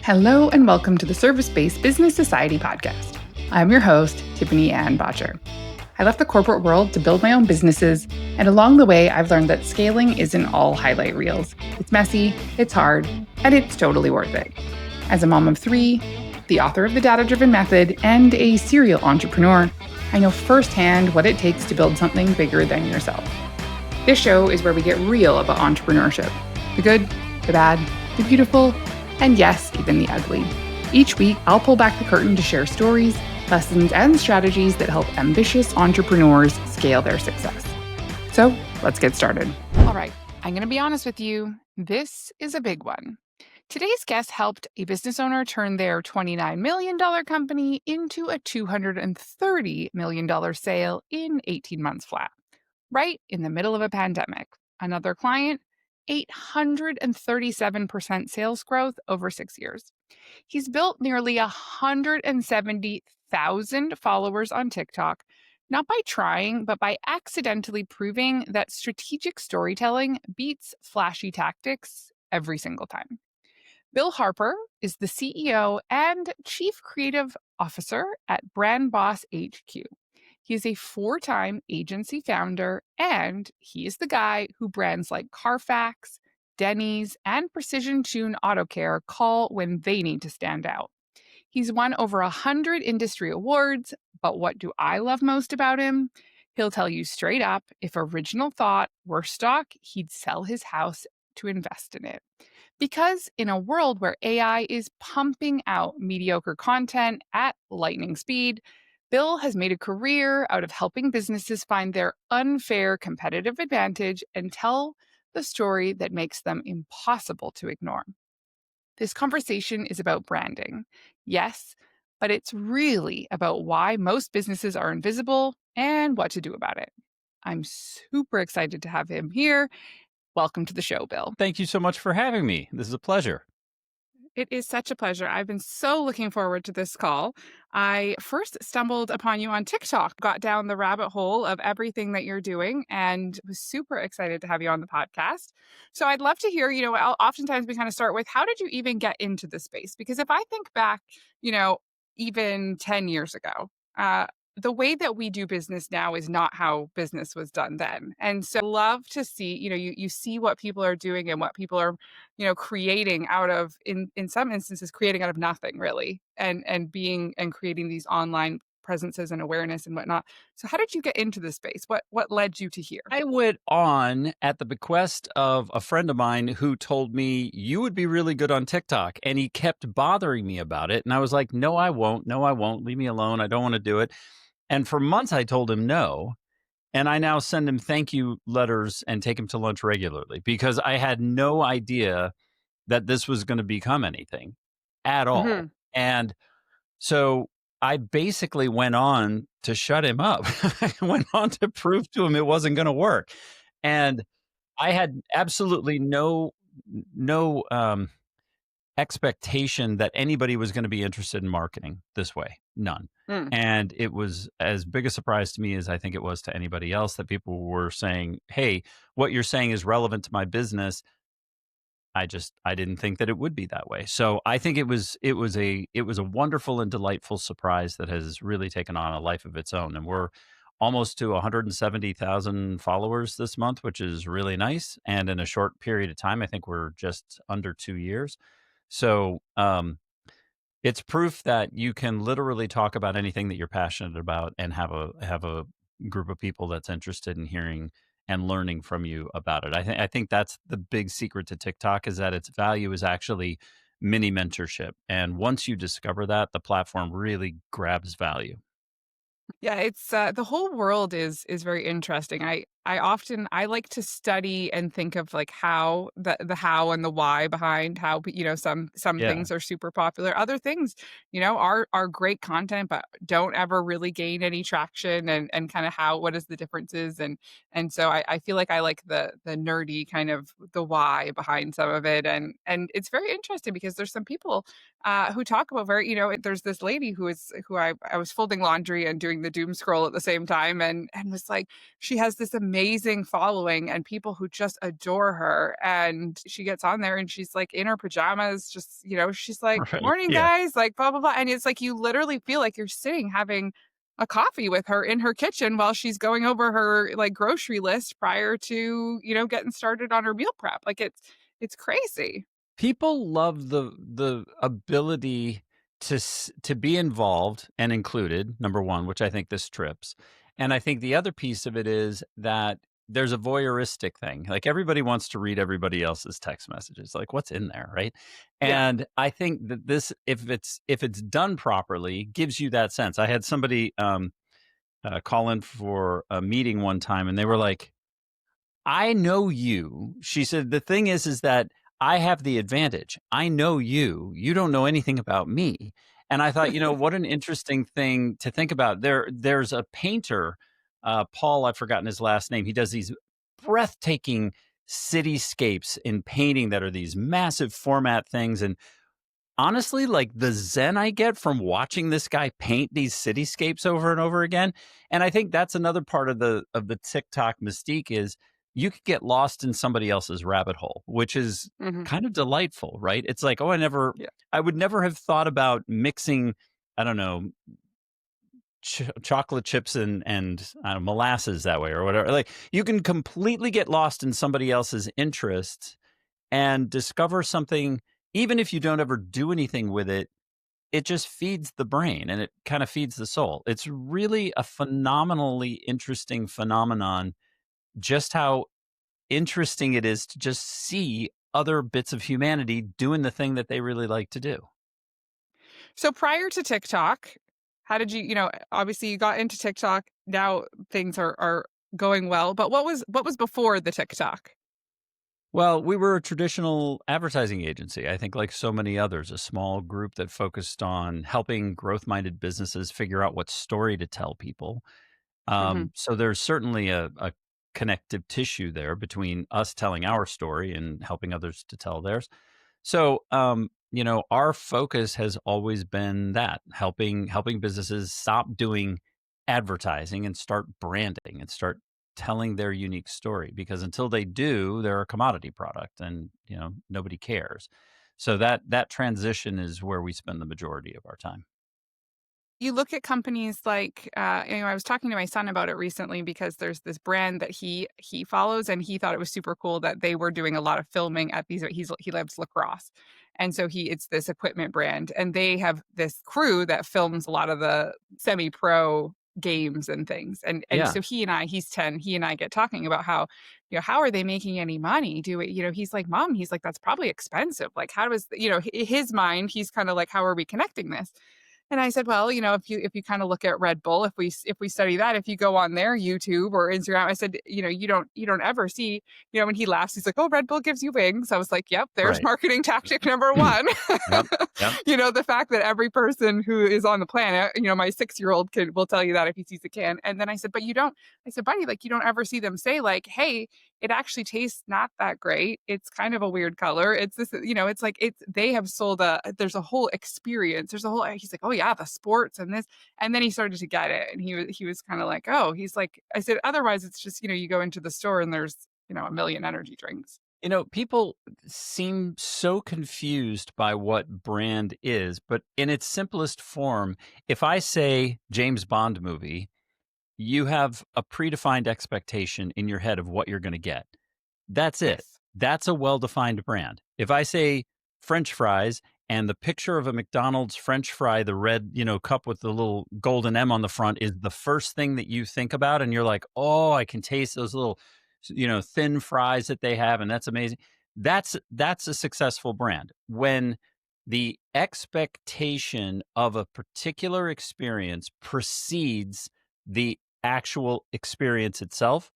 Hello and welcome to the Service-Based Business Society podcast. I'm your host, Tiffany-Ann Bottcher. I left the corporate world to build my own businesses, and along the way, I've learned that scaling isn't all highlight reels. It's messy, it's hard, and it's totally worth it. As a mom of three, the author of The Data-Driven Method, and a serial entrepreneur, I know firsthand what it takes to build something bigger than yourself. This show is where we get real about entrepreneurship. The good, the bad, the beautiful, and yes, even the ugly. Each week, I'll pull back the curtain to share stories, lessons, and strategies that help ambitious entrepreneurs scale their success. So let's get started. All right, I'm going to be honest with you. This is a big one. Today's guest helped a business owner turn their $29 million company into a $230 million sale in 18 months flat, right in the middle of a pandemic. Another client, 837% sales growth over 6 years. He's built nearly 170,000 followers on TikTok, not by trying, but by accidentally proving that strategic storytelling beats flashy tactics every single time. Bill Harper is the CEO and Chief Creative Officer at BrandBoss HQ. He is a 4-time agency founder, and he is the guy who brands like Carfax, Denny's, and Precision Tune Auto Care call when they need to stand out. He's won over 100 industry awards, but what do I love most about him? He'll tell you straight up, if original thought were stock, he'd sell his house to invest in it. Because in a world where AI is pumping out mediocre content at lightning speed, Bill has made a career out of helping businesses find their unfair competitive advantage and tell the story that makes them impossible to ignore. This conversation is about branding, yes, but it's really about why most businesses are invisible and what to do about it. I'm super excited to have him here. Welcome to the show, Bill. Thank you so much for having me. This is a pleasure. It is such a pleasure. I've been so looking forward to this call. I first stumbled upon you on TikTok, got down the rabbit hole of everything that you're doing, and was super excited to have you on the podcast. So I'd love to hear, oftentimes we kind of start with, how did you even get into the space? Because if I think back, even 10 years ago, the way that we do business now is not how business was done then. And so love to see, you see what people are doing and what people are, creating out of, in some instances, creating out of nothing really, and creating these online presences and awareness and whatnot. So how did you get into this space? What led you to here? I went on at the bequest of a friend of mine who told me, you would be really good on TikTok. And he kept bothering me about it. And I was like, no, I won't. No, I won't. Leave me alone. I don't want to do it. And for months, I told him no. And I now send him thank you letters and take him to lunch regularly because I had no idea that this was going to become anything at all. Mm-hmm. And so I basically went on to shut him up. I went on to prove to him it wasn't going to work. And I had absolutely no expectation that anybody was going to be interested in marketing this way. None. And it was as big a surprise to me as I think it was to anybody else that people were saying, hey, what you're saying is relevant to my business. I didn't think that it would be that way. So I think it was a wonderful and delightful surprise that has really taken on a life of its own. And we're almost to 170,000 followers this month, which is really nice. And in a short period of time, I think we're just under 2 years. So it's proof that you can literally talk about anything that you're passionate about and have a group of people that's interested in hearing and learning from you about it. I think that's the big secret to TikTok, is that its value is actually mini mentorship. And once you discover that, the platform really grabs value. Yeah, it's the whole world is very interesting. I like to study and think of like how the how and the why behind how some Yeah. things are super popular. Other things, are great content but don't ever really gain any traction, and kind of what is the differences, and so I feel like I like the nerdy kind of the why behind some of it, and it's very interesting because there's some people who talk about there's this lady who I was folding laundry and doing the doom scroll at the same time, and was like, she has this amazing amazing following and people who just adore her. And she gets on there and she's like in her pajamas, just, she's like, Right. morning, Yeah. guys, like blah, blah, blah. And it's like you literally feel like you're sitting having a coffee with her in her kitchen while she's going over her like grocery list prior to, getting started on her meal prep. Like it's crazy. People love the ability to be involved and included, number 1, which I think this trips. And I think the other piece of it is that there's a voyeuristic thing. Like, everybody wants to read everybody else's text messages. Like, what's in there, right? Yeah. And I think that this, if it's done properly, gives you that sense. I had somebody call in for a meeting one time, and they were like, I know you. She said, the thing is that I have the advantage. I know you. You don't know anything about me. And I thought, what an interesting thing to think about. There's a painter, Paul, I've forgotten his last name. He does these breathtaking cityscapes in painting that are these massive format things. And honestly, like, the zen I get from watching this guy paint these cityscapes over and over again. And I think that's another part of the TikTok mystique is you could get lost in somebody else's rabbit hole, which is Hmm. kind of delightful, right? It's like, oh, Yeah. I would never have thought about mixing, I don't know, chocolate chips and I don't know, molasses that way or whatever. Like, you can completely get lost in somebody else's interests and discover something. Even if you don't ever do anything with it, it just feeds the brain and it kind of feeds the soul. It's really a phenomenally interesting phenomenon, just how interesting it is to just see other bits of humanity doing the thing that they really like to do. So prior to TikTok, how did obviously you got into TikTok. Now things are going well, but what was before the TikTok? Well, we were a traditional advertising agency, I think, like so many others, a small group that focused on helping growth minded businesses figure out what story to tell people. Hmm. So there's certainly a connective tissue there between us telling our story and helping others to tell theirs. So, our focus has always been that helping businesses stop doing advertising and start branding and start telling their unique story, because until they do, they're a commodity product and, nobody cares. So that transition is where we spend the majority of our time. You look at companies like, I was talking to my son about it recently because there's this brand that he follows, and he thought it was super cool that they were doing a lot of filming at these. He loves lacrosse, and so it's this equipment brand, and they have this crew that films a lot of the semi pro games and things. And Yeah, so he's 10. He and I get talking about how, how are they making any money? Do it, he's like, Mom, he's like, that's probably expensive. Like, how does, his mind, he's kind of like, how are we connecting this? And I said, well, if you kind of look at Red Bull, if we study that, if you go on their YouTube or Instagram, I said, you don't ever see, when he laughs, he's like, oh, Red Bull gives you wings. I was like, yep, there's right. marketing tactic number one. Yep, yep, The fact that every person who is on the planet, my 6-year-old kid will tell you that if he sees a can. And then I said, but you don't, I said, buddy, like, you don't ever see them say like, hey, it actually tastes not that great. It's kind of a weird color. It's this, it's like they have sold there's a whole experience. There's a whole, he's like, oh yeah, the sports and this. And then he started to get it. And he was kind of like, oh, he's like, I said, otherwise it's just, you go into the store and there's, a million energy drinks. People seem so confused by what brand is, but in its simplest form, if I say James Bond movie, you have a predefined expectation in your head of what you're going to get. That's it. Yes. That's a well-defined brand. If I say French fries and the picture of a McDonald's French fry, the red, cup with the little golden M on the front is the first thing that you think about, and you're like, "Oh, I can taste those little, thin fries that they have, and that's amazing." That's a successful brand. When the expectation of a particular experience precedes the actual experience itself,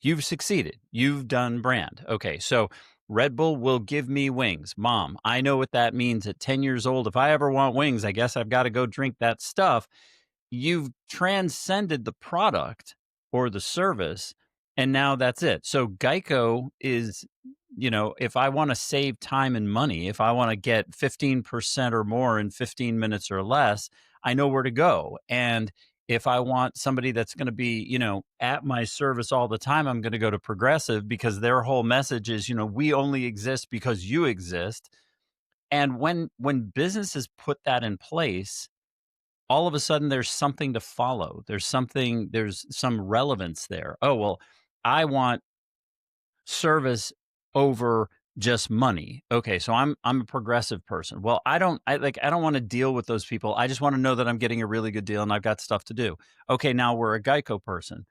you've succeeded. You've done brand. Okay, so Red Bull will give me wings. Mom, I know what that means at 10 years old. If I ever want wings, I guess I've got to go drink that stuff. You've transcended the product or the service, and now that's it. So Geico is, if I want to save time and money, if I want to get 15% or more in 15 minutes or less, I know where to go. And If I want somebody that's going to be, at my service all the time, I'm going to go to Progressive because their whole message is, we only exist because you exist. And when businesses put that in place, all of a sudden there's something to follow. There's some relevance there. Oh, well, I want service over just money. Okay, so I'm a progressive person. Well, I don't want to deal with those people. I just want to know that I'm getting a really good deal and I've got stuff to do. Okay, now we're a Geico person.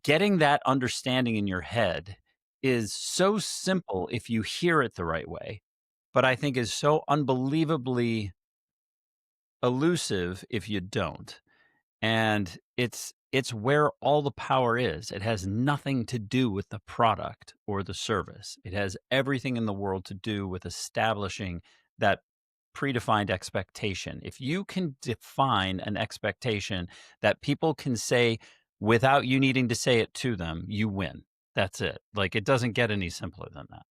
Getting that understanding in your head is so simple if you hear it the right way, but I think is so unbelievably elusive if you don't. And it's where all the power is. It has nothing to do with the product or the service. It has everything in the world to do with establishing that predefined expectation. If you can define an expectation that people can say without you needing to say it to them, you win. That's it. Like, it doesn't get any simpler than that.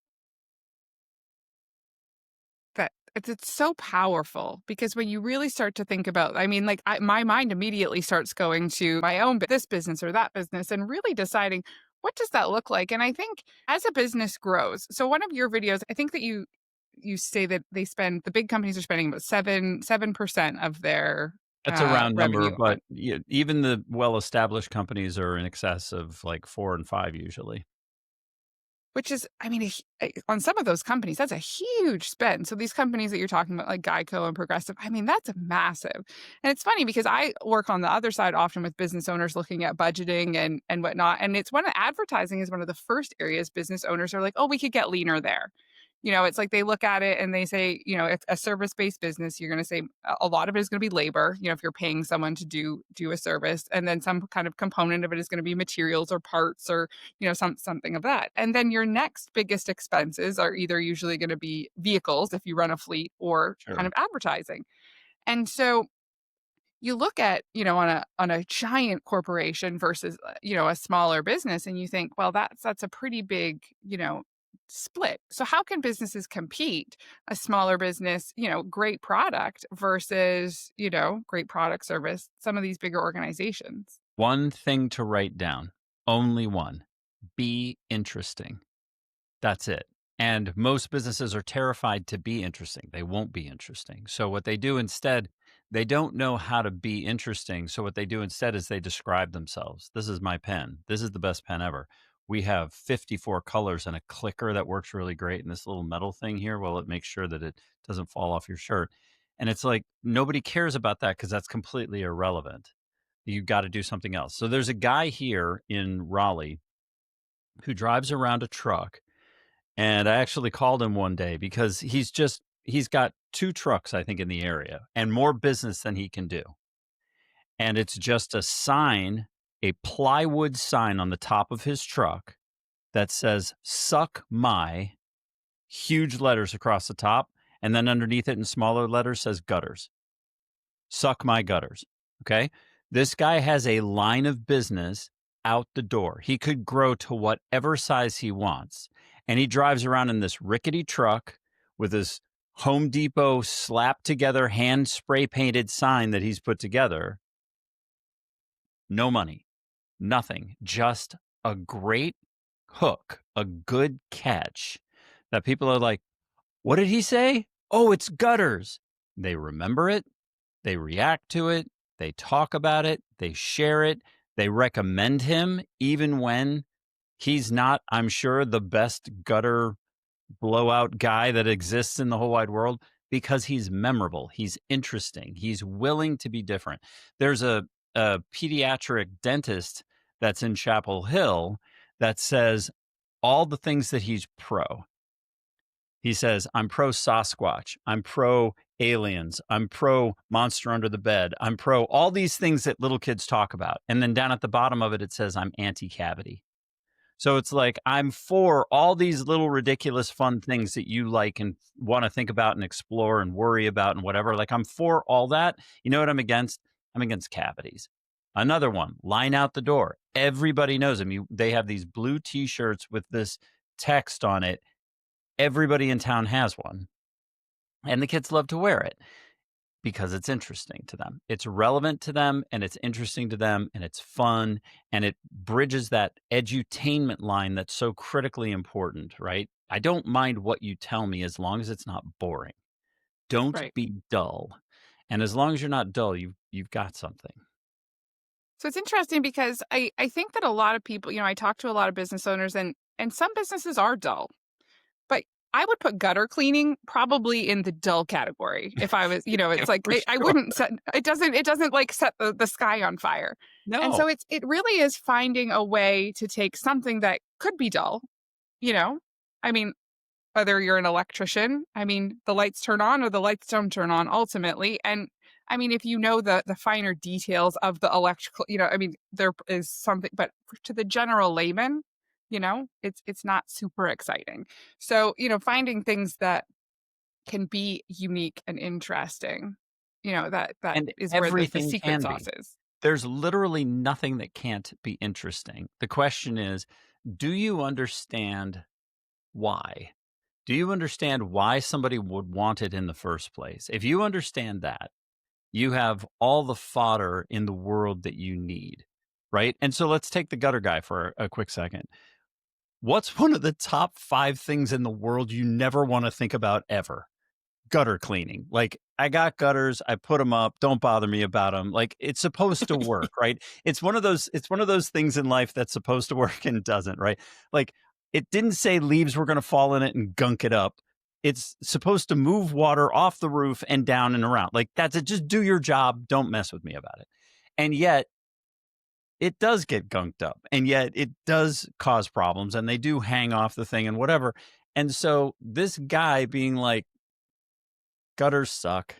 That it's so powerful because when you really start to think about, I mean, like my mind immediately starts going to my own this business or that business and really deciding what does that look like. And I think as a business grows, so one of your videos, I think that you say that the big companies are spending about 7% of their That's a round number, revenue but on. even the well-established companies are in excess of like 4 and 5 usually. Which is, I mean, on some of those companies, that's a huge spend. So these companies that you're talking about, like Geico and Progressive, I mean, that's massive. And it's funny because I work on the other side often with business owners looking at budgeting and whatnot. And it's advertising is one of the first areas business owners are like, oh, we could get leaner there. It's like they look at it and they say, if a service-based business, you're going to say a lot of it is going to be labor, if you're paying someone to do a service, and then some kind of component of it is going to be materials or parts or something of that. And then your next biggest expenses are either usually going to be vehicles if you run a fleet or kind Sure. of advertising. And so you look at, on a giant corporation versus, a smaller business and you think, well, that's a pretty big, split. So how can businesses compete a smaller business, great product versus, great product service, some of these bigger organizations? One thing to write down, only one. Be interesting. That's it. And most businesses are terrified to be interesting. They won't be interesting. So what they do instead, they don't know how to be interesting. So what they do instead is they describe themselves. This is my pen. This is the best pen ever. We have 54 colors and a clicker that works really great. And this little metal thing here, well, it makes sure that it doesn't fall off your shirt. And it's like nobody cares about that because that's completely irrelevant. You got to do something else. So there's a guy here in Raleigh who drives around a truck, and I actually called him one day because he's got 2 trucks, I think, in the area and more business than he can do. And it's just a sign, a plywood sign on the top of his truck that says, "Suck my," huge letters across the top. And then underneath it in smaller letters says gutters. Suck my gutters. Okay. This guy has a line of business out the door. He could grow to whatever size he wants. And he drives around in this rickety truck with his Home Depot slapped together, hand spray painted sign that he's put together. No money, nothing, just a great hook, a good catch that people are like, what did he say? Oh, it's gutters. They remember it. They react to it, they talk about it, they share it, they recommend him even when he's not, I'm sure, the best gutter blowout guy that exists in the whole wide world because he's memorable, he's interesting, he's willing to be different. There's a pediatric dentist that's in Chapel Hill that says all the things that he's pro. He says, I'm pro Sasquatch. I'm pro aliens. I'm pro monster under the bed. I'm pro all these things that little kids talk about. And then down at the bottom of it, it says, I'm anti cavity. So it's like, I'm for all these little ridiculous fun things that you like and want to think about and explore and worry about and whatever. Like, I'm for all that. You know what I'm against? I'm against cavities. Another one, line out the door. Everybody knows them. They have these blue t shirts with this text on it. Everybody in town has one, and the kids love to wear it. because it's interesting to them. It's relevant to them and it's interesting to them and it's fun and it bridges that edutainment line that's so critically important, right? I don't mind what you tell me as long as it's not boring. Don't Right. be dull. And as long as you're not dull, you've got something. So it's interesting because I think that a lot of people, I talk to a lot of business owners and some businesses are dull. But I would put gutter cleaning probably in the dull category if I was, Yeah, it's like for I sure. wouldn't set it doesn't like set the sky on fire. And so No. it really is finding a way to take something that could be dull, you know? I mean, whether you're an electrician, I mean, the lights turn on or the lights don't turn on ultimately. And I mean, if you know the finer details of the electrical, I mean, there is something, but to the general layman, it's not super exciting. So, finding things that can be unique and interesting, that And is where the everything secret can sauce be. is. There's literally nothing that can't be interesting. The question is, do you understand why? Do you understand why somebody would want it in the first place? If you understand that, you have all the fodder in the world that you need, right? And so let's take the gutter guy for a quick second. What's one of the top 5 things in the world you never want to think about ever? Gutter cleaning. Like, I got gutters, I put them up, don't bother me about them. Like, it's supposed to work, right? It's one of those things in life that's supposed to work and doesn't, right? Like, it didn't say leaves were gonna fall in it and gunk it up. It's supposed to move water off the roof and down and around. Like, that's it. Just do your job. Don't mess with me about it. And yet, it does get gunked up, and yet it does cause problems, and they do hang off the thing and whatever. And so this guy being like, gutters suck.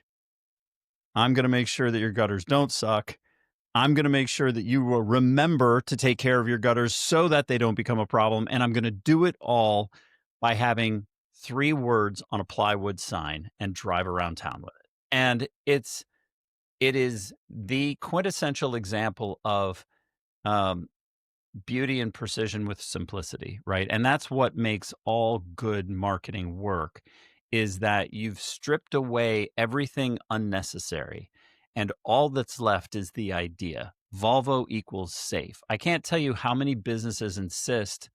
I'm going to make sure that your gutters don't suck. I'm going to make sure that you will remember to take care of your gutters so that they don't become a problem. And I'm going to do it all by having 3 words on a plywood sign and drive around town with it. And it is the quintessential example of um, beauty and precision with simplicity, right? And that's what makes all good marketing work, is that you've stripped away everything unnecessary and all that's left is the idea. Volvo equals safe. I can't tell you how many businesses insist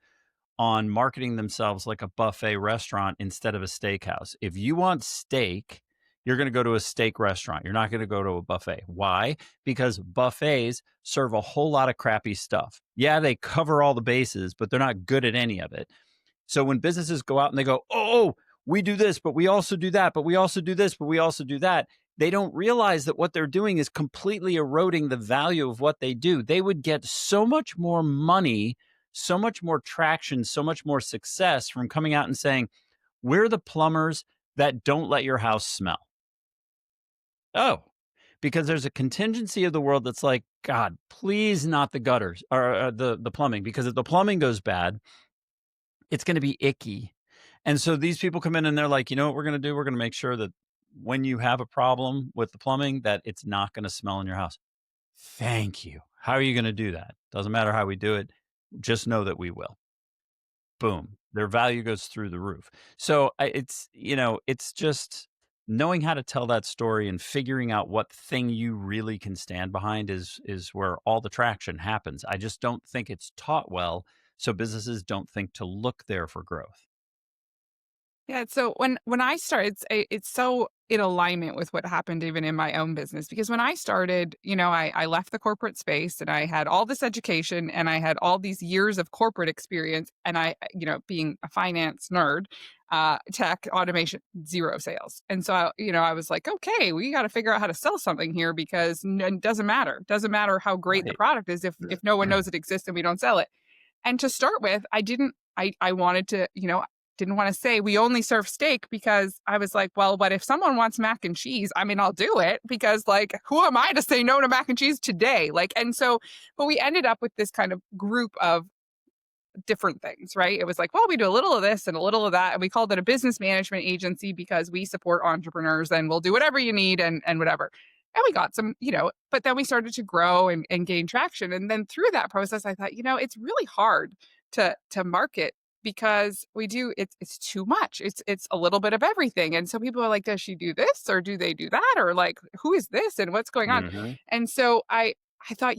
on marketing themselves like a buffet restaurant instead of a steakhouse. If you want steak, you're going to go to a steak restaurant. You're not going to go to a buffet. Why? Because buffets serve a whole lot of crappy stuff. Yeah, they cover all the bases, but they're not good at any of it. So when businesses go out and they go, oh, we do this, but we also do that, but we also do this, but we also do that, they don't realize that what they're doing is completely eroding the value of what they do. They would get so much more money, so much more traction, so much more success from coming out and saying, we're the plumbers that don't let your house smell. Oh, because there's a contingency of the world that's like, God, please not the gutters or the plumbing, because if the plumbing goes bad, it's going to be icky. And so these people come in and they're like, you know what we're going to do? We're going to make sure that when you have a problem with the plumbing, that it's not going to smell in your house. Thank you. How are you going to do that? Doesn't matter how we do it. Just know that we will. Boom. Their value goes through the roof. So it's just knowing how to tell that story and figuring out what thing you really can stand behind is where all the traction happens. I just don't think it's taught well, so businesses don't think to look there for growth. Yeah, so when I started, it's so in alignment with what happened even in my own business because when I started, I left the corporate space and I had all this education and I had all these years of corporate experience and being a finance nerd, tech, automation, zero sales. And so, I was like, okay, we got to figure out how to sell something here because it doesn't matter. Doesn't matter how great the Right. product is if no one knows it exists and we don't sell it. And to start with, I wanted to, didn't want to say we only serve steak because I was like, well, but if someone wants mac and cheese, I mean, I'll do it because like, who am I to say no to mac and cheese today? Like, and so, but we ended up with this kind of group of different things, right? It was like, well, we do a little of this and a little of that. And we called it a business management agency because we support entrepreneurs and we'll do whatever you need and whatever. And we got some, but then we started to grow and gain traction. And then through that process, I thought, it's really hard to market because it's too much. It's a little bit of everything. And so people are like, does she do this or do they do that? Or like, who is this and what's going on? Mhm. And so I thought,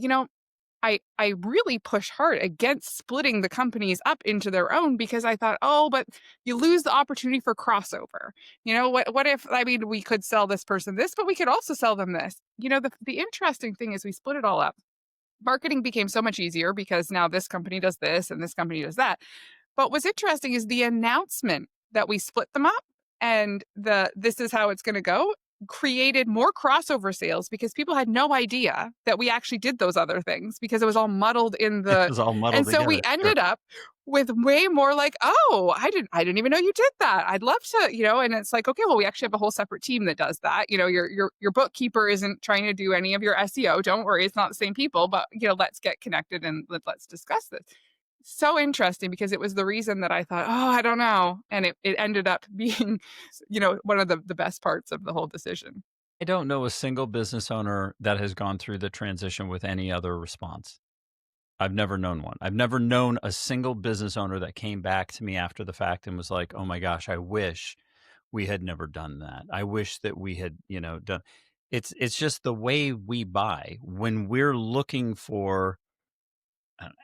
I really push hard against splitting the companies up into their own because I thought, oh, but you lose the opportunity for crossover. What if, I mean, we could sell this person this, but we could also sell them this. The interesting thing is we split it all up. Marketing became so much easier because now this company does this and this company does that. But what's interesting is the announcement that we split them up and the this is how it's gonna go created more crossover sales because people had no idea that we actually did those other things because it was all muddled in It the was all muddled and so we together. Sure. ended up with way more like, "Oh, I didn't even know you did that. I'd love to," and it's like, "Okay, well, we actually have a whole separate team that does that." Your bookkeeper isn't trying to do any of your SEO. Don't worry, it's not the same people, but, let's get connected and let's discuss this. So interesting because it was the reason that I thought, "Oh, I don't know," and it ended up being, one of the best parts of the whole decision. I don't know a single business owner that has gone through the transition with any other response. I've never known one. I've never known a single business owner that came back to me after the fact and was like, "Oh my gosh, I wish we had never done that. I wish that we had, done." It's just the way we buy. When we're looking for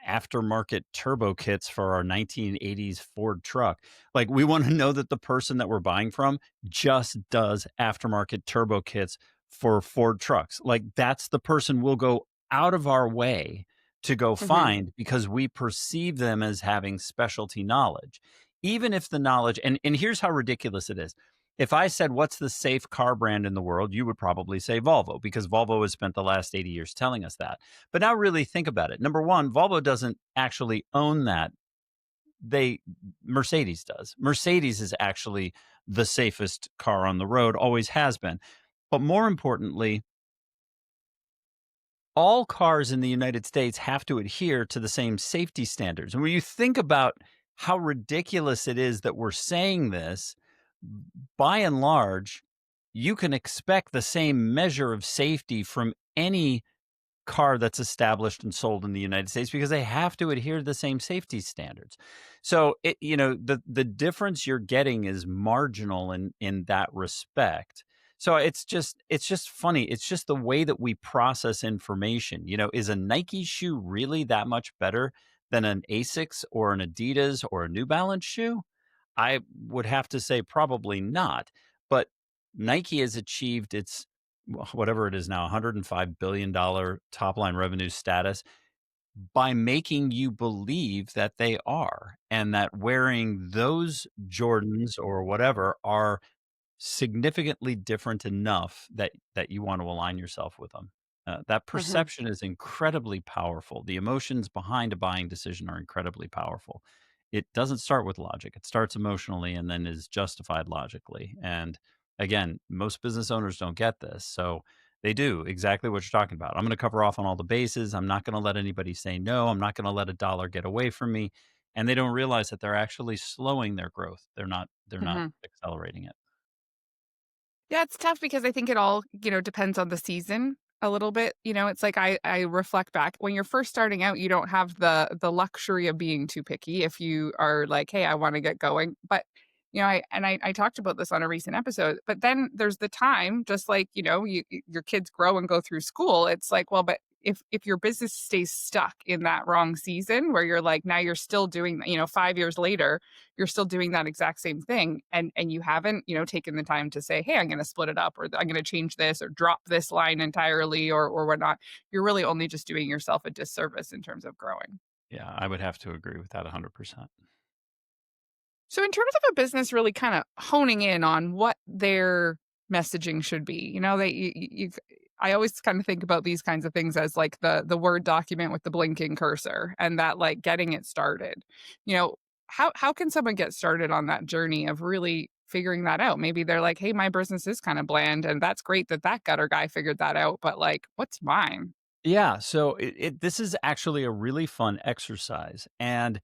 aftermarket turbo kits for our 1980s Ford truck. Like, we want to know that the person that we're buying from just does aftermarket turbo kits for Ford trucks. Like, that's the person we'll go out of our way to go Mhm, find because we perceive them as having specialty knowledge. Even if the knowledge, and here's how ridiculous it is. If I said, what's the safe car brand in the world, you would probably say Volvo because Volvo has spent the last 80 years telling us that. But now really think about it. Number one, Volvo doesn't actually own that. They Mercedes does. Mercedes is actually the safest car on the road, always has been. But more importantly, all cars in the United States have to adhere to the same safety standards. And when you think about how ridiculous it is that we're saying this, by and large, you can expect the same measure of safety from any car that's established and sold in the United States because they have to adhere to the same safety standards. So the difference you're getting is marginal in that respect. So it's just funny. It's just the way that we process information. Is a Nike shoe really that much better than an Asics or an Adidas or a New Balance shoe? I would have to say probably not. But Nike has achieved its whatever it is now, $105 billion top line revenue status by making you believe that they are and that wearing those Jordans or whatever are significantly different enough that you want to align yourself with them. That mhm, perception is incredibly powerful. The emotions behind a buying decision are incredibly powerful. It doesn't start with logic. It starts emotionally and then is justified logically. And again, most business owners don't get this. So they do exactly what you're talking about. I'm going to cover off on all the bases. I'm not going to let anybody say no. I'm not going to let a dollar get away from me. And they don't realize that they're actually slowing their growth. They're not mhm. accelerating it. Yeah, it's tough because I think it all, depends on the season a little bit. It's like I reflect back when you're first starting out, you don't have the luxury of being too picky if you are like, "Hey, I want to get going." But I talked about this on a recent episode, but then there's the time, just like, your kids grow and go through school. It's like, well, but if your business stays stuck in that wrong season where you're like, now you're still doing, 5 years later, you're still doing that exact same thing and you haven't taken the time to say, hey, I'm going to split it up or I'm going to change this or drop this line entirely or whatnot. You're really only just doing yourself a disservice in terms of growing. Yeah, I would have to agree with that 100%. So in terms of a business really kind of honing in on what their messaging should be, they I always kind of think about these kinds of things as like the Word document with the blinking cursor and that like getting it started. You know, how can someone get started on that journey of really figuring that out? Maybe they're like, "Hey, my business is kind of bland and that's great that that gutter guy figured that out, but like what's mine?" Yeah, so this is actually a really fun exercise, and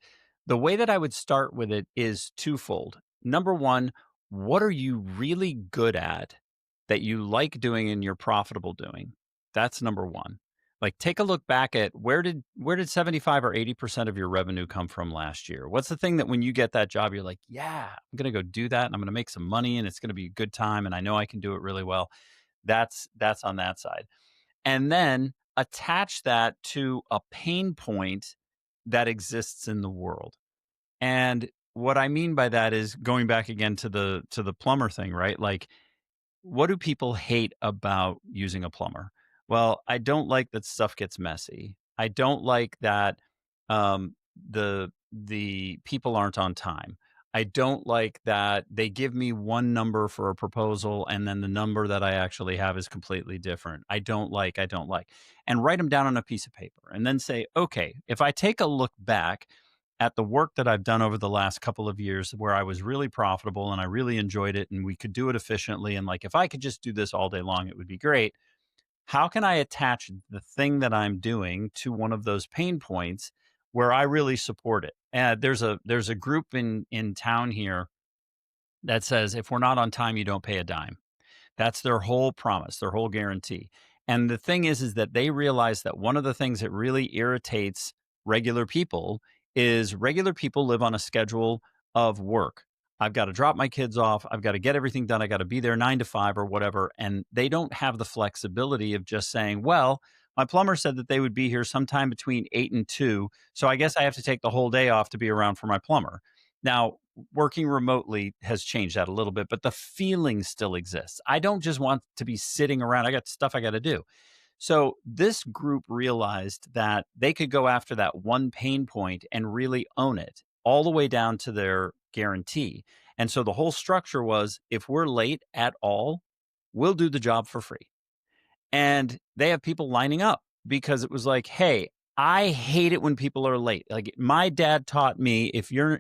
the way that I would start with it is twofold. Number one, what are you really good at that you like doing and you're profitable doing? That's number one. Like, take a look back at where did 75 or 80% of your revenue come from last year? What's the thing that when you get that job, you're like, yeah, I'm going to go do that and I'm going to make some money and it's going to be a good time and I know I can do it really well. That's on that side. And then attach that to a pain point that exists in the world. And what I mean by that is going back again to the plumber thing, right? Like, what do people hate about using a plumber? Well, I don't like that stuff gets messy. I don't like that the people aren't on time. I don't like that they give me one number for a proposal and then the number that I actually have is completely different. I don't like. And write them down on a piece of paper and then say, okay, if I take a look back at the work that I've done over the last couple of years where I was really profitable and I really enjoyed it and we could do it efficiently. And like, if I could just do this all day long, it would be great. How can I attach the thing that I'm doing to one of those pain points where I really support it? And there's a group in town here that says if we're not on time, you don't pay a dime. That's their whole promise, their whole guarantee. And the thing is that they realize that one of the things that really irritates regular people live on a schedule of work. I've got to drop my kids off. I've got to get everything done. I got to be there 9 to 5 or whatever. And they don't have the flexibility of just saying, well, my plumber said that they would be here sometime between 8 and 2. So I guess I have to take the whole day off to be around for my plumber. Now, working remotely has changed that a little bit, but the feeling still exists. I don't just want to be sitting around. I got stuff I got to do. So this group realized that they could go after that one pain point and really own it all the way down to their guarantee. And so the whole structure was if we're late at all, we'll do the job for free. And they have people lining up because it was like, hey, I hate it when people are late. Like my dad taught me if you're,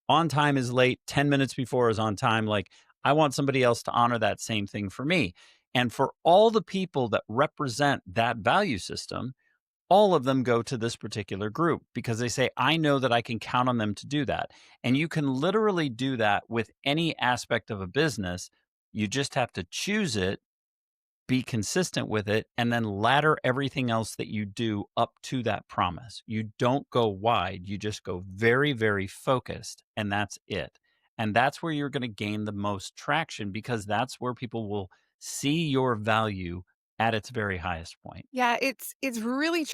on time is late, 10 minutes before is on time. Like I want somebody else to honor that same thing for me. And for all the people that represent that value system, all of them go to this particular group because they say, I know that I can count on them to do that. And you can literally do that with any aspect of a business. You just have to choose it, be consistent with it, and then ladder everything else that you do up to that promise. You don't go wide, you just go very, very focused, and that's it. And that's where you're going to gain the most traction because that's where people will see your value at its very highest point. Yeah, it's really,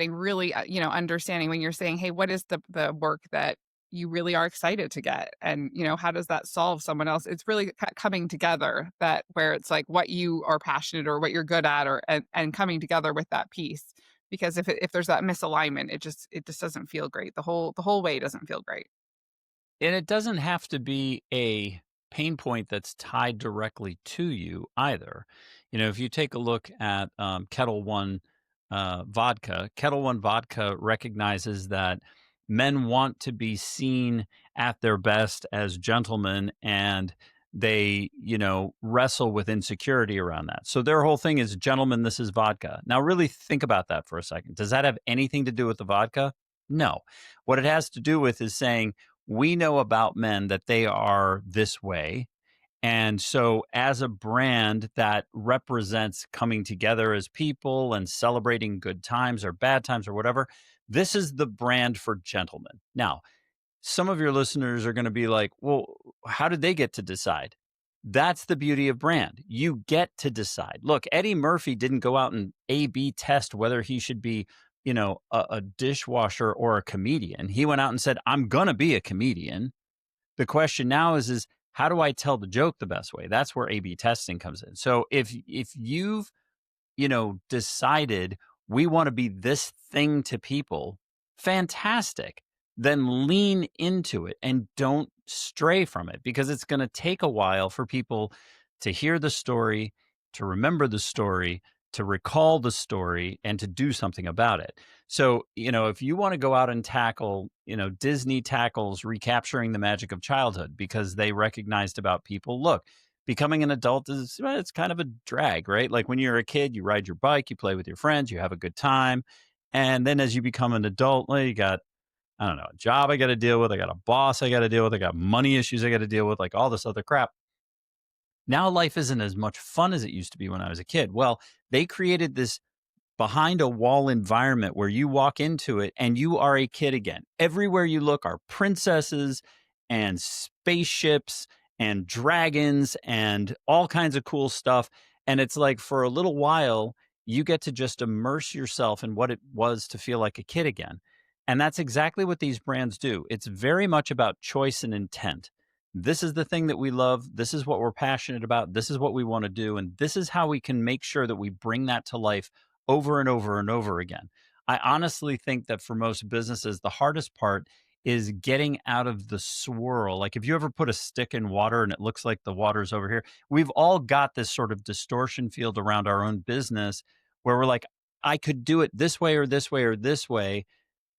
understanding when you're saying, "Hey, what is the work that you really are excited to get?" And, how does that solve someone else? It's really coming together that where it's like what you are passionate or what you're good at or and coming together with that piece. Because if there's that misalignment, it just doesn't feel great. The whole way doesn't feel great. And it doesn't have to be a pain point that's tied directly to you either. If you take a look at Kettle One vodka, Kettle One vodka recognizes that men want to be seen at their best as gentlemen and they, wrestle with insecurity around that. So their whole thing is, gentlemen, this is vodka. Now, really think about that for a second. Does that have anything to do with the vodka? No. What it has to do with is saying, we know about men that they are this way. And so, as a brand that represents coming together as people and celebrating good times or bad times or whatever, this is the brand for gentlemen. Now, some of your listeners are going to be like, well, how did they get to decide? That's the beauty of brand. You get to decide. Look, Eddie Murphy didn't go out and A B test whether he should be, a dishwasher or a comedian. He went out and said, I'm going to be a comedian. The question now is how do I tell the joke the best way? That's where A B testing comes in. So if you've decided we want to be this thing to people, fantastic. Then lean into it and don't stray from it because it's going to take a while for people to hear the story, to remember the story, to recall the story, and to do something about it. So, if you want to go out and tackle, Disney tackles recapturing the magic of childhood because they recognized about people, look, becoming an adult is it's kind of a drag, right? Like when you're a kid, you ride your bike, you play with your friends, you have a good time. And then as you become an adult, well, you got, I don't know, a job I got to deal with, I got a boss I got to deal with, I got money issues I got to deal with, like all this other crap. Now life isn't as much fun as it used to be when I was a kid. Well, they created this behind a wall environment where you walk into it and you are a kid again. Everywhere you look are princesses and spaceships and dragons and all kinds of cool stuff. And it's like for a little while, you get to just immerse yourself in what it was to feel like a kid again. And that's exactly what these brands do. It's very much about choice and intent. This is the thing that we love. This is what we're passionate about. This is what we want to do. And this is how we can make sure that we bring that to life over and over and over again. I honestly think that for most businesses, the hardest part is getting out of the swirl. Like if you ever put a stick in water and it looks like the water's over here, we've all got this sort of distortion field around our own business where we're like, I could do it this way or this way or this way.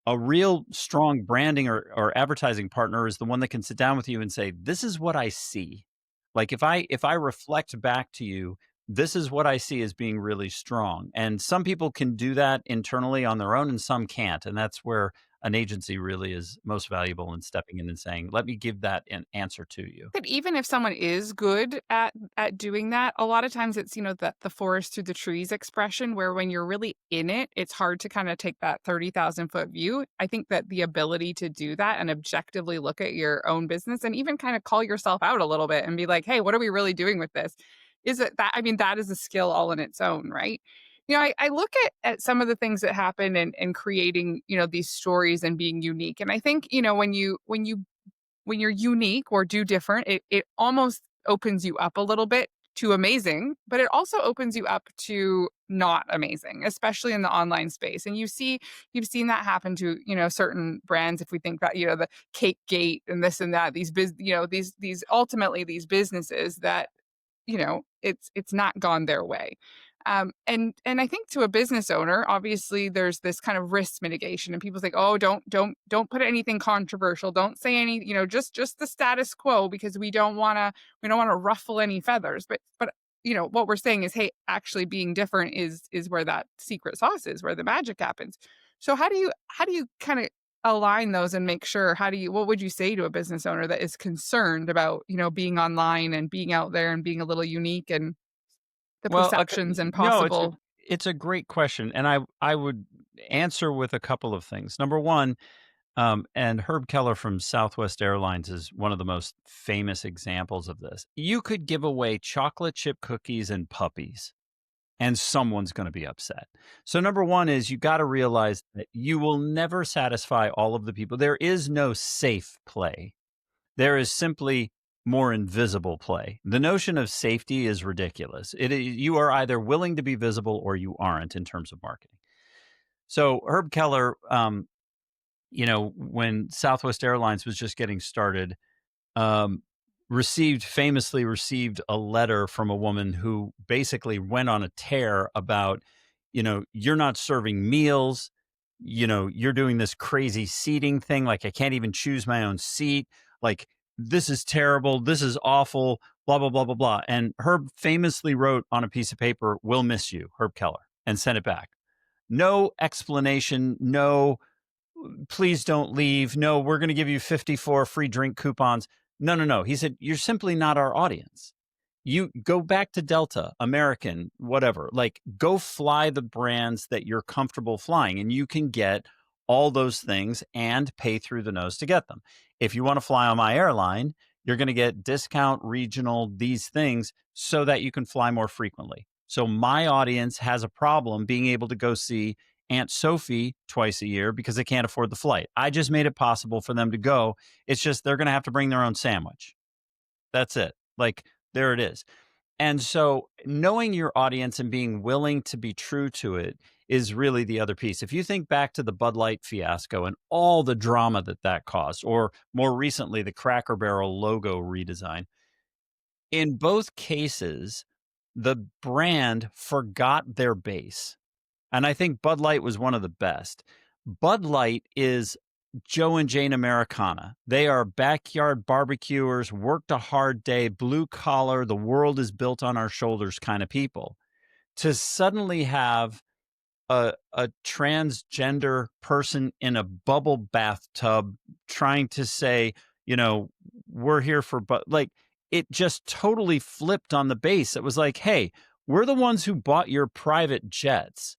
A real strong branding or advertising partner is the one that can sit down with you and say, "This is what I see." Like if I reflect back to you, this is what I see as being really strong. And some people can do that internally on their own and some can't. And that's where an agency really is most valuable in stepping in and saying, "Let me give that an answer to you." But even if someone is good at doing that, a lot of times it's, the forest through the trees expression where when you're really in it, it's hard to kind of take that 30,000-foot view. I think that the ability to do that and objectively look at your own business and even kind of call yourself out a little bit and be like, "Hey, what are we really doing with this?" Is it that I mean, that is a skill all in its own, right? I look at some of the things that happen in creating, these stories and being unique. And I think, when you're unique or do different, it almost opens you up a little bit to amazing, but it also opens you up to not amazing, especially in the online space. And you've seen that happen to, certain brands. If we think that, the cake gate and this and that, these ultimately these businesses that, it's not gone their way. And I think to a business owner, obviously there's this kind of risk mitigation, and people think, oh, don't put anything controversial, don't say any, just the status quo because we don't want to ruffle any feathers. But what we're saying is, hey, actually being different is where that secret sauce is, where the magic happens. So how do you kind of align those and make sure? What would you say to a business owner that is concerned about being online and being out there and being a little unique and the Well, perceptions and no, possible. it's a great question, and I would answer with a couple of things. Number one, and Herb Keller from Southwest Airlines is one of the most famous examples of this. You could give away chocolate chip cookies and puppies, and someone's going to be upset. So number one is you got to realize that you will never satisfy all of the people. There is no safe play. There is simply more invisible play. The notion of safety is ridiculous. You are either willing to be visible or you aren't in terms of marketing. So Herb Keller, when Southwest Airlines was just getting started, um, famously received a letter from a woman who basically went on a tear about, you're not serving meals, you're doing this crazy seating thing. Like, I can't even choose my own seat. Like, this is terrible. This is awful, blah, blah, blah, blah, blah. And Herb famously wrote on a piece of paper, "We'll miss you, Herb Keller," and sent it back. No explanation, no please don't leave. No, we're going to give you 54 free drink coupons. No, no, no. He said, you're simply not our audience. You go back to Delta, American, whatever. Like, go fly the brands that you're comfortable flying, and you can get all those things and pay through the nose to get them. If you want to fly on my airline, you're going to get discount, regional, these things so that you can fly more frequently. So my audience has a problem being able to go see Aunt Sophie twice a year because they can't afford the flight. I just made it possible for them to go. It's just they're going to have to bring their own sandwich. That's it. Like, there it is. And so knowing your audience and being willing to be true to it is really the other piece. If you think back to the Bud Light fiasco and all the drama that caused, or more recently, the Cracker Barrel logo redesign, in both cases, the brand forgot their base. And I think Bud Light was one of the best. Bud Light is Joe and Jane Americana. They are backyard barbecuers, worked a hard day, blue collar, the world is built on our shoulders kind of people. To suddenly have a transgender person in a bubble bathtub trying to say, we're here for, but like, it just totally flipped on the base. It was like, hey, we're the ones who bought your private jets.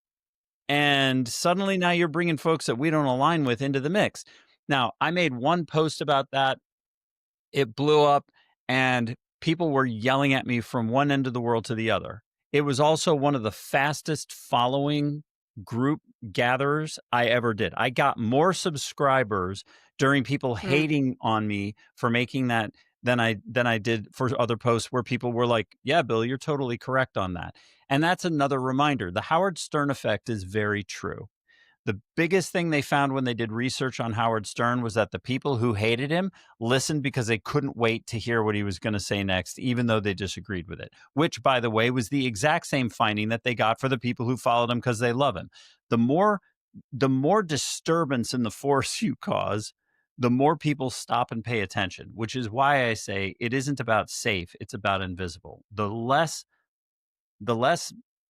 And suddenly now you're bringing folks that we don't align with into the mix. Now, I made one post about that. It blew up, and people were yelling at me from one end of the world to the other. It was also one of the fastest following group gatherers I ever did. I got more subscribers during people Mm, hating on me for making that than I did for other posts where people were like, "Yeah, Bill, you're totally correct on that." And that's another reminder. The Howard Stern effect is very true. The biggest thing they found when they did research on Howard Stern was that the people who hated him listened because they couldn't wait to hear what he was going to say next, even though they disagreed with it, which, by the way, was the exact same finding that they got for the people who followed him because they love him. The more the more disturbance in the force you cause, the more people stop and pay attention, which is why I say it isn't about safe, it's about invisible. The less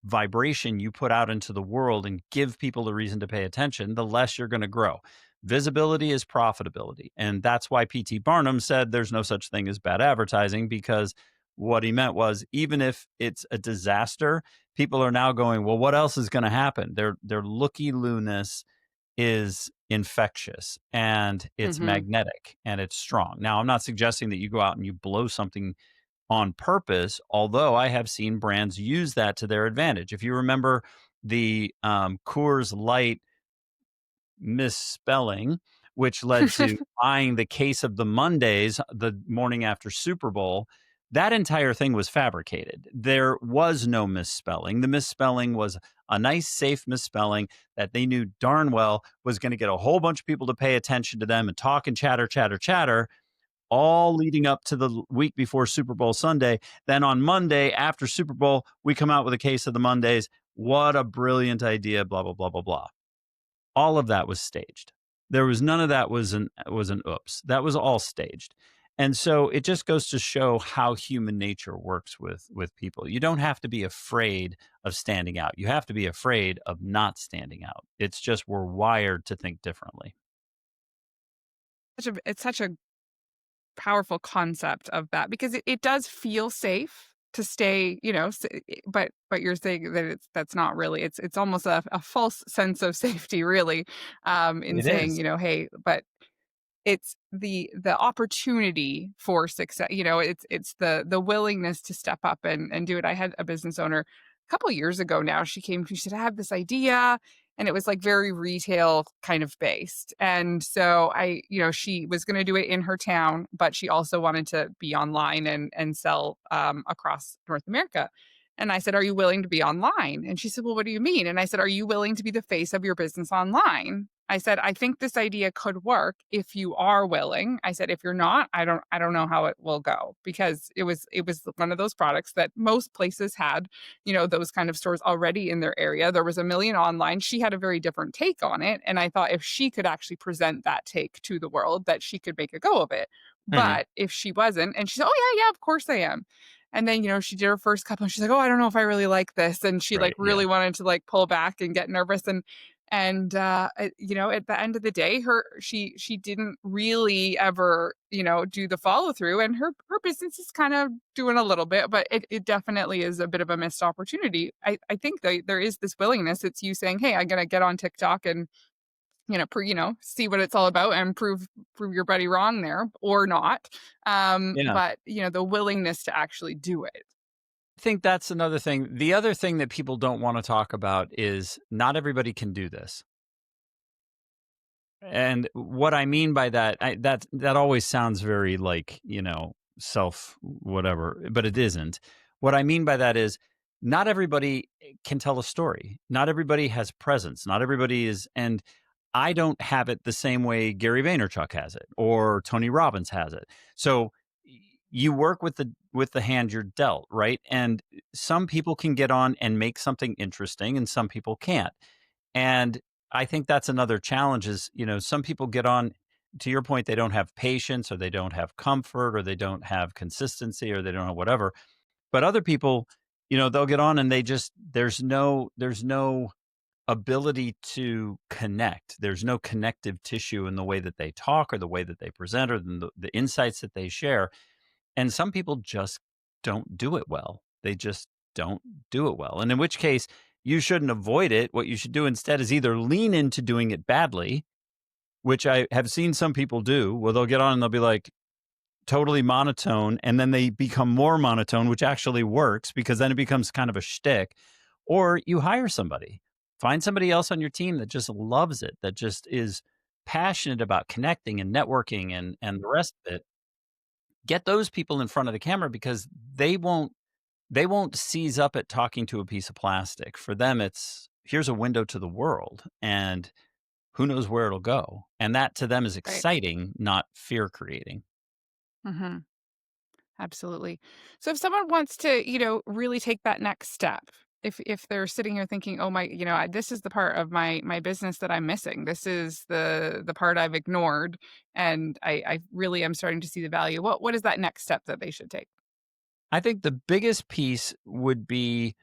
vibration you put out into the world and give people the reason to pay attention, the less you're going to grow. Visibility is profitability. And that's why P.T. Barnum said there's no such thing as bad advertising, because what he meant was even if it's a disaster, people are now going, well, what else is going to happen? Their looky-looness is infectious and it's mhm. magnetic and it's strong. Now, I'm not suggesting that you go out and you blow something on purpose, although I have seen brands use that to their advantage. If you remember the Coors Light misspelling, which led to buying the case of the Mondays the morning after Super Bowl, that entire thing was fabricated. There was no misspelling. The misspelling was a nice, safe misspelling that they knew darn well was going to get a whole bunch of people to pay attention to them and talk and chatter, chatter, chatter, all leading up to the week before Super Bowl Sunday. Then on Monday after Super Bowl, we come out with a case of the Mondays. What a brilliant idea, blah, blah, blah, blah, blah. All of that was staged. There was none of that was an oops. That was all staged. And so it just goes to show how human nature works with people. You don't have to be afraid of standing out. You have to be afraid of not standing out. It's just we're wired to think differently. It's such a powerful concept of that because it does feel safe to stay, but you're saying that that's not really. It's almost a false sense of safety, really, in It saying, is. hey, but it's the opportunity for success, it's the willingness to step up and do it. I had a business owner a couple years ago now, she came, she said, "I have this idea," and it was, like, very retail kind of based, and so she was gonna do it in her town, but she also wanted to be online and sell, across North America, and I said, "Are you willing to be online?" And she said, "Well, what do you mean?" And I said, "Are you willing to be the face of your business online?" I said, "I think this idea could work if you are willing." I said, "If you're not, I don't know how it will go." Because it was one of those products that most places had, those kind of stores already in their area. There was a million online. She had a very different take on it. And I thought if she could actually present that take to the world, that she could make a go of it. Mhm. But if she wasn't, and she said, "Oh yeah, yeah, of course I am." And then, she did her first couple and she's like, "Oh, I don't know if I really like this." And she like Right. Yeah. really wanted to like pull back and get nervous. At the end of the day, she didn't really ever, do the follow through, and her business is kind of doing a little bit, but it definitely is a bit of a missed opportunity. I think that there is this willingness. It's you saying, "Hey, I'm gonna get on TikTok and see what it's all about and prove your buddy wrong there or not." Yeah. But the willingness to actually do it. I think that's another thing. The other thing that people don't want to talk about is not everybody can do this. And what I mean by that, that always sounds very like, self whatever, but it isn't. What I mean by that is not everybody can tell a story. Not everybody has presence. Not everybody is, and I don't have it the same way Gary Vaynerchuk has it or Tony Robbins has it. So you work with the hand you're dealt, right? And some people can get on and make something interesting and some people can't. And I think that's another challenge is, some people get on, to your point, they don't have patience or they don't have comfort or they don't have consistency or they don't have whatever. But other people, they'll get on and they just there's no ability to connect. There's no connective tissue in the way that they talk or the way that they present or the insights that they share. And some people just don't do it well. They just don't do it well. And in which case you shouldn't avoid it. What you should do instead is either lean into doing it badly, which I have seen some people do, where they'll get on and they'll be like totally monotone, and then they become more monotone, which actually works because then it becomes kind of a shtick. Or you hire somebody, find somebody else on your team that just loves it, that just is passionate about connecting and networking and the rest of it. Get those people in front of the camera because they won't seize up at talking to a piece of plastic. For them, it's here's a window to the world and who knows where it'll go. And that to them is Right. exciting, not fear creating. Hmm. Absolutely. So if someone wants to, really take that next step, if they're sitting here thinking, "Oh my, this is the part of my business that I'm missing. This is the part I've ignored, and I really am starting to see the value." What is that next step that they should take? I think the biggest piece would be,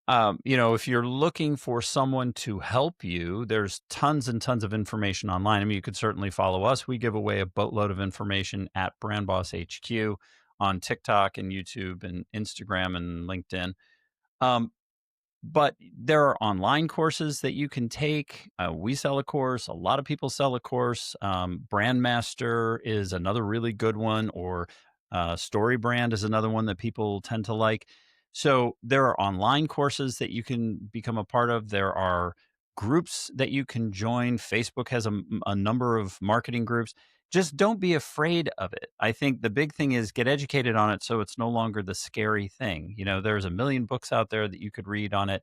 if you're looking for someone to help you, there's tons and tons of information online. I mean, you could certainly follow us. We give away a boatload of information at BrandBoss HQ on TikTok and YouTube and Instagram and LinkedIn. Um, But there are online courses that you can take. We sell a course. A lot of people sell a course. Brandmaster is another really good one, or Story Brand is another one that people tend to like. So there are online courses that you can become a part of. There are groups that you can join. Facebook has a number of marketing groups. Just don't be afraid of it. I think the big thing is get educated on it so it's no longer the scary thing. There's a million books out there that you could read on it,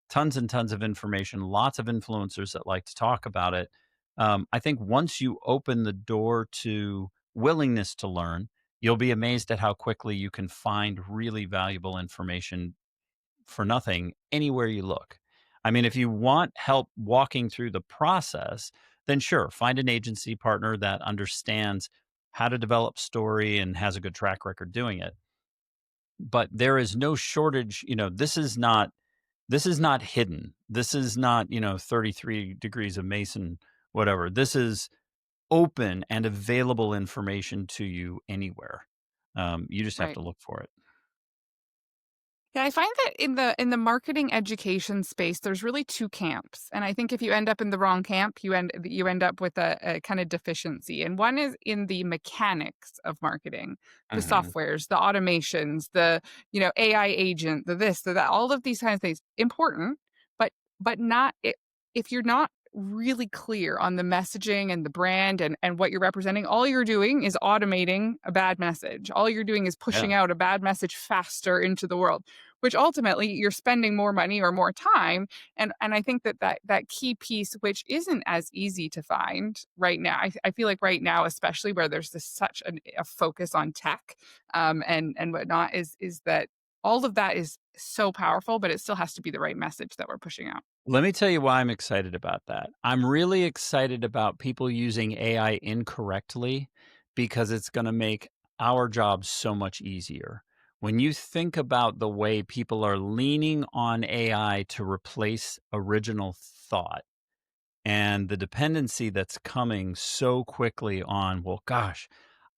tons and tons of information, lots of influencers that like to talk about it. I think once you open the door to willingness to learn, you'll be amazed at how quickly you can find really valuable information for nothing anywhere you look. I mean, if you want help walking through the process, then sure, find an agency partner that understands how to develop story and has a good track record doing it. But there is no shortage, this is not hidden. This is not, 33 degrees of Mason, whatever. This is open and available information to you anywhere. You just have Right. to look for it. Yeah, I find that in the marketing education space, there's really two camps, and I think if you end up in the wrong camp, you end up with a kind of deficiency. And one is in the mechanics of marketing, the Mhm. softwares, the automations, the AI agent, the this, the that, all of these kinds of things important, but not if you're not really clear on the messaging and the brand and what you're representing, all you're doing is automating a bad message. All you're doing is Yeah. pushing out a bad message faster into the world, which ultimately you're spending more money or more time. And I think that key piece, which isn't as easy to find right now, I feel like right now, especially where there's such a focus on tech, and whatnot, is that all of that is so powerful, but it still has to be the right message that we're pushing out. Let me tell you why I'm excited about that. I'm really excited about people using AI incorrectly because it's going to make our jobs so much easier. When you think about the way people are leaning on AI to replace original thought, and the dependency that's coming so quickly on, well, gosh,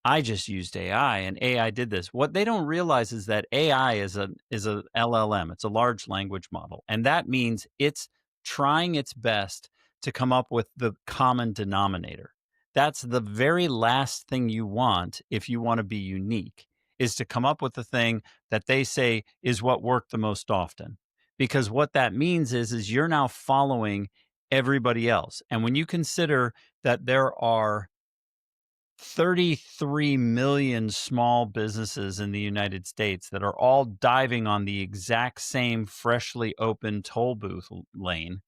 I just used AI and AI did this. What they don't realize is that AI is a LLM. It's a large language model. And that means it's trying its best to come up with the common denominator. That's the very last thing you want if you want to be unique, is to come up with the thing that they say is what worked the most often. Because what that means is you're now following everybody else. And when you consider that there are 33 million small businesses in the United States that are all diving on the exact same freshly opened toll booth lane,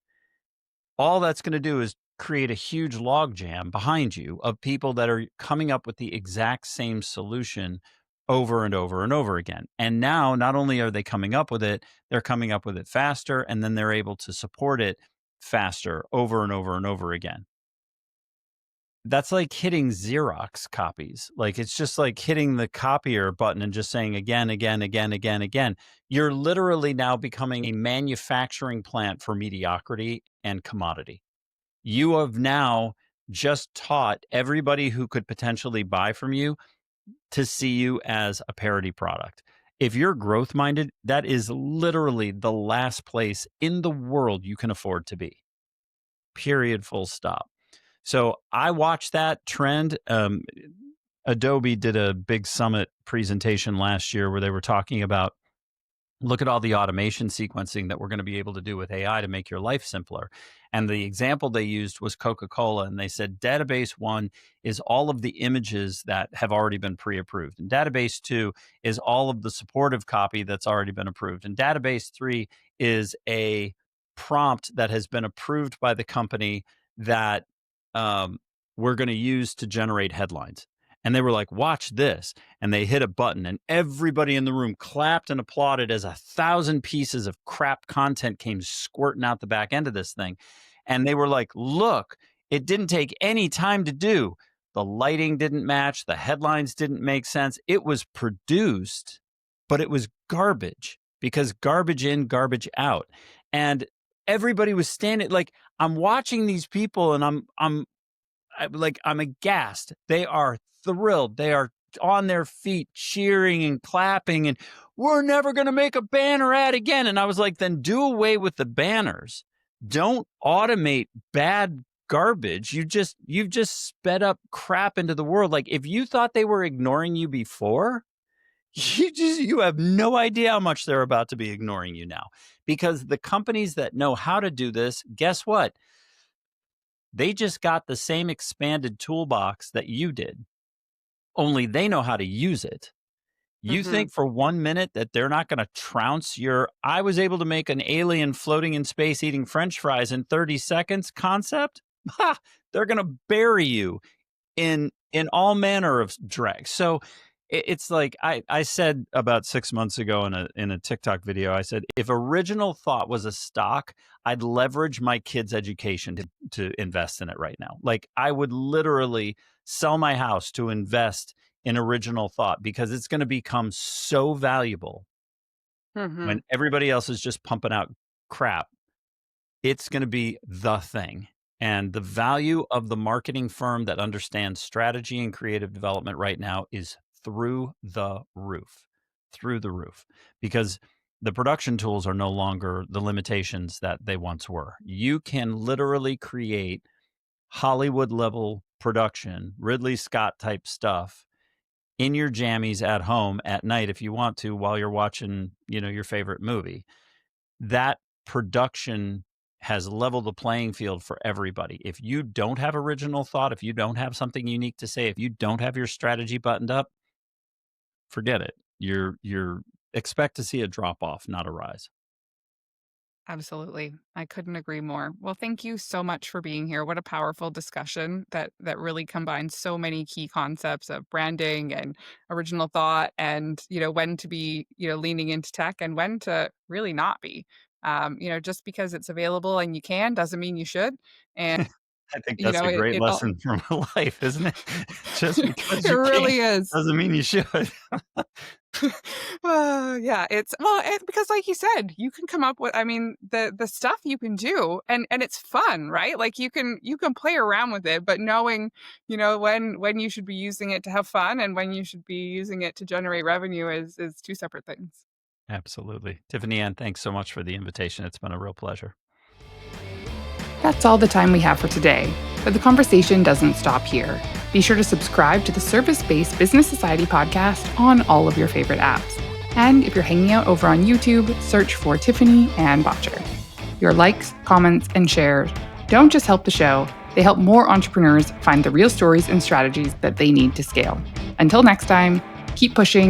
all that's going to do is create a huge logjam behind you of people that are coming up with the exact same solution over and over and over again. And now, not only are they coming up with it, they're coming up with it faster, and then they're able to support it faster over and over and over again. That's like hitting Xerox copies. Like, it's just like hitting the copier button and just saying again, again, again, again, again. You're literally now becoming a manufacturing plant for mediocrity and commodity. You have now just taught everybody who could potentially buy from you to see you as a parody product. If you're growth minded, that is literally the last place in the world you can afford to be. Period, full stop. So I watched that trend. Adobe did a big summit presentation last year where they were talking about, look at all the automation sequencing that we're going to be able to do with AI to make your life simpler. And the example they used was Coca-Cola. And they said database one is all of the images that have already been pre-approved. And database two is all of the supportive copy that's already been approved. And database three is a prompt that has been approved by the company that we're going to use to generate headlines. And they were like, watch this. And they hit a button and everybody in the room clapped and applauded as 1,000 pieces of crap content came squirting out the back end of this thing. And they were like, look, it didn't take any time to do. The lighting didn't match. The headlines didn't make sense. It was produced, but it was garbage, because garbage in, garbage out. And everybody was standing, like, I'm watching these people and I'm aghast. They are thrilled. They are on their feet cheering and clapping, and we're never going to make a banner ad again. And I was like, then do away with the banners. Don't automate bad garbage. You've just sped up crap into the world. Like, if you thought they were ignoring you before, you have no idea how much they're about to be ignoring you now, because the companies that know how to do this, guess what? They just got the same expanded toolbox that you did, only they know how to use it. You think for 1 minute that they're not going to trounce your, I was able to make an alien floating in space eating French fries in 30 seconds concept? Ha! They're going to bury you in all manner of drag. So it's like I said about 6 months ago in a TikTok video, I said, if original thought was a stock, I'd leverage my kids' education to invest in it right now. Like, I would literally sell my house to invest in original thought, because it's going to become so valuable when everybody else is just pumping out crap. It's going to be the thing. And the value of the marketing firm that understands strategy and creative development right now is through the roof, because the production tools are no longer the limitations that they once were. You can literally create Hollywood level production, Ridley Scott type stuff in your jammies at home at night if you want to, while you're watching, your favorite movie. That production has leveled the playing field for everybody. If you don't have original thought, if you don't have something unique to say, if you don't have your strategy buttoned up, forget it. You're expect to see a drop off, not a rise. Absolutely. I couldn't agree more. Well, thank you so much for being here. What a powerful discussion that really combines so many key concepts of branding and original thought, and, when to be, leaning into tech and when to really not be. Just because it's available and you can doesn't mean you should. And, I think that's a it, great it all lesson from life, isn't it? Just because it you can really is. doesn't mean you should. Yeah, because like you said, you can come up with, I mean, the stuff you can do, and it's fun, right? Like, you can play around with it, but knowing, when you should be using it to have fun and when you should be using it to generate revenue is two separate things. Absolutely. Tiffany-Ann, thanks so much for the invitation. It's been a real pleasure. That's all the time we have for today, but the conversation doesn't stop here. Be sure to subscribe to the Service-Based Business Society podcast on all of your favorite apps. And if you're hanging out over on YouTube, search for Tiffany-Ann Bottcher. Your likes, comments, and shares don't just help the show, they help more entrepreneurs find the real stories and strategies that they need to scale. Until next time, keep pushing.